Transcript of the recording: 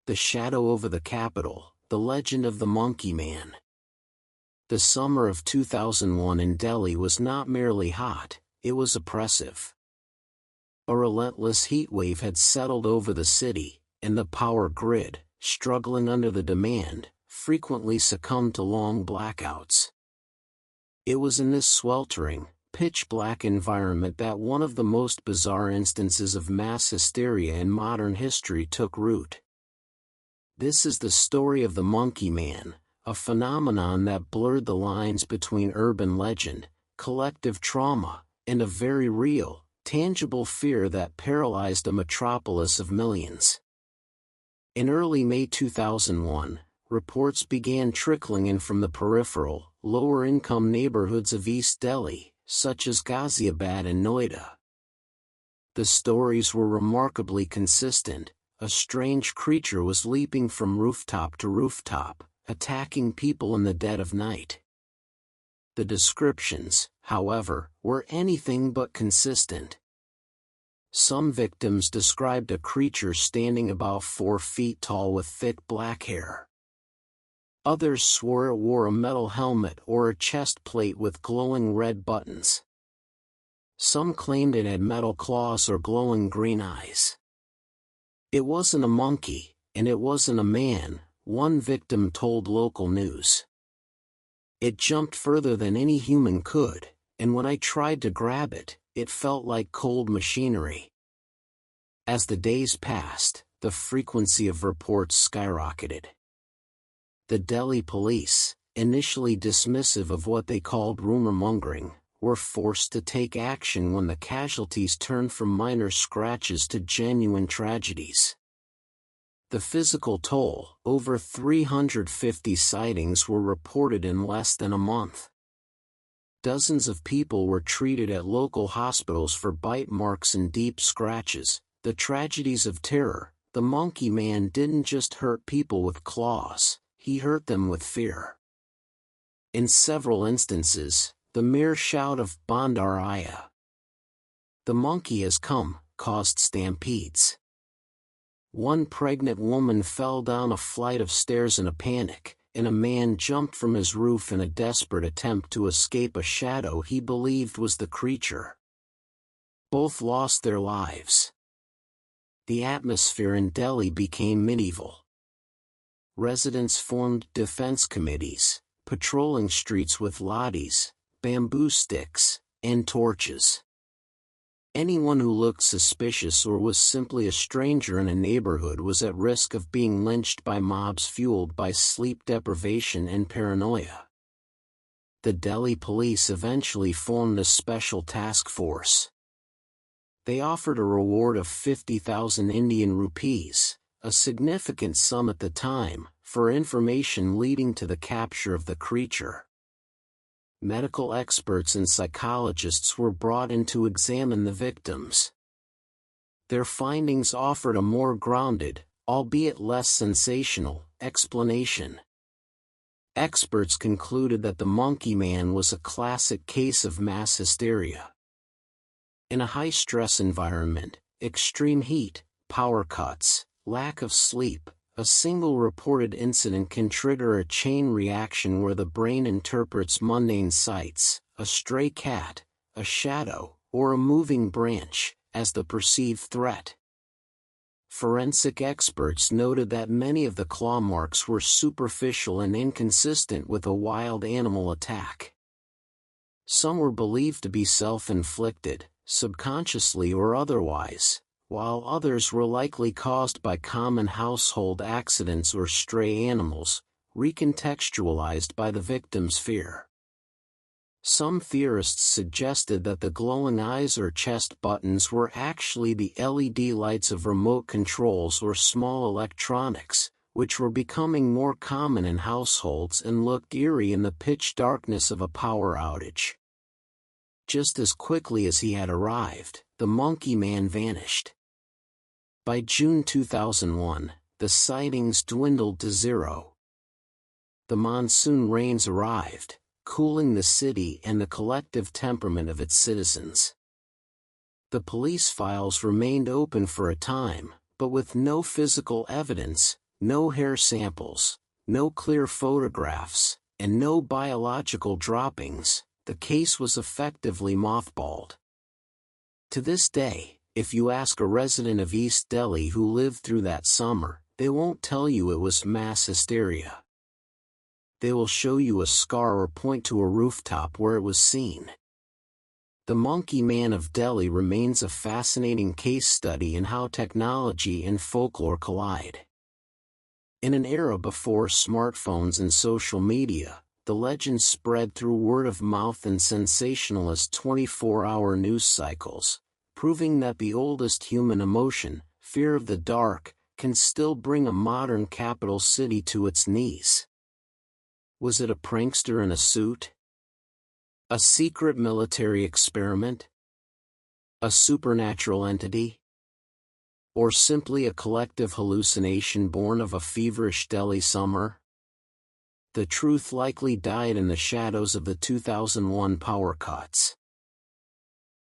The shadow over the Capitol, the legend of the Monkey Man. The summer of 2001 in Delhi was not merely hot, it was oppressive. A relentless heatwave had settled over the city, and the power grid, struggling under the demand, frequently succumbed to long blackouts. It was in this sweltering, pitch-black environment that one of the most bizarre instances of mass hysteria in modern history took root. This is the story of the Monkey Man, a phenomenon that blurred the lines between urban legend, collective trauma, and a very real, tangible fear that paralyzed a metropolis of millions. In early May 2001, reports began trickling in from the peripheral, lower-income neighborhoods of East Delhi, such as Ghaziabad and Noida. The stories were remarkably consistent. A strange creature was leaping from rooftop to rooftop, attacking people in the dead of night. The descriptions, however, were anything but consistent. Some victims described a creature standing about 4 feet tall with thick black hair. Others swore it wore a metal helmet or a chest plate with glowing red buttons. Some claimed it had metal claws or glowing green eyes. It wasn't a monkey, and it wasn't a man, one victim told local news. It jumped further than any human could, and when I tried to grab it, it felt like cold machinery. As the days passed, the frequency of reports skyrocketed. The Delhi police, initially dismissive of what they called rumor-mongering, were forced to take action when the casualties turned from minor scratches to genuine tragedies. The physical toll, over 350 sightings were reported in less than a month. Dozens of people were treated at local hospitals for bite marks and deep scratches. The tragedies of terror. The Monkey Man didn't just hurt people with claws, he hurt them with fear. In several instances, the mere shout of "Bandaraya, the monkey has come," caused stampedes. One pregnant woman fell down a flight of stairs in a panic, and a man jumped from his roof in a desperate attempt to escape a shadow he believed was the creature. Both lost their lives. The atmosphere in Delhi became medieval. Residents formed defense committees, patrolling streets with lathis, bamboo sticks, and torches. Anyone who looked suspicious or was simply a stranger in a neighborhood was at risk of being lynched by mobs fueled by sleep deprivation and paranoia. The Delhi police eventually formed a special task force. They offered a reward of 50,000 Indian rupees, a significant sum at the time, for information leading to the capture of the creature. Medical experts and psychologists were brought in to examine the victims. Their findings offered a more grounded, albeit less sensational, explanation. Experts concluded that the Monkey Man was a classic case of mass hysteria. In a high-stress environment, extreme heat, power cuts, lack of sleep, a single reported incident can trigger a chain reaction where the brain interprets mundane sights, a stray cat, a shadow, or a moving branch, as the perceived threat. Forensic experts noted that many of the claw marks were superficial and inconsistent with a wild animal attack. Some were believed to be self-inflicted, subconsciously or otherwise, while others were likely caused by common household accidents or stray animals, recontextualized by the victim's fear. Some theorists suggested that the glowing eyes or chest buttons were actually the LED lights of remote controls or small electronics, which were becoming more common in households and looked eerie in the pitch darkness of a power outage. Just as quickly as he had arrived, the Monkey Man vanished. By June 2001, the sightings dwindled to zero. The monsoon rains arrived, cooling the city and the collective temperament of its citizens. The police files remained open for a time, but with no physical evidence, No hair samples, no clear photographs, and no biological droppings. The case was effectively mothballed. To this day, if you ask a resident of East Delhi who lived through that summer, they won't tell you it was mass hysteria. They will show you a scar or point to a rooftop where it was seen. The Monkey Man of Delhi remains a fascinating case study in how technology and folklore collide. In an era before smartphones and social media, the legend spread through word of mouth and sensationalist 24-hour news cycles, proving that the oldest human emotion, fear of the dark, can still bring a modern capital city to its knees. Was it a prankster in a suit? A secret military experiment? A supernatural entity? Or simply a collective hallucination born of a feverish Delhi summer? The truth likely died in the shadows of the 2001 power cuts.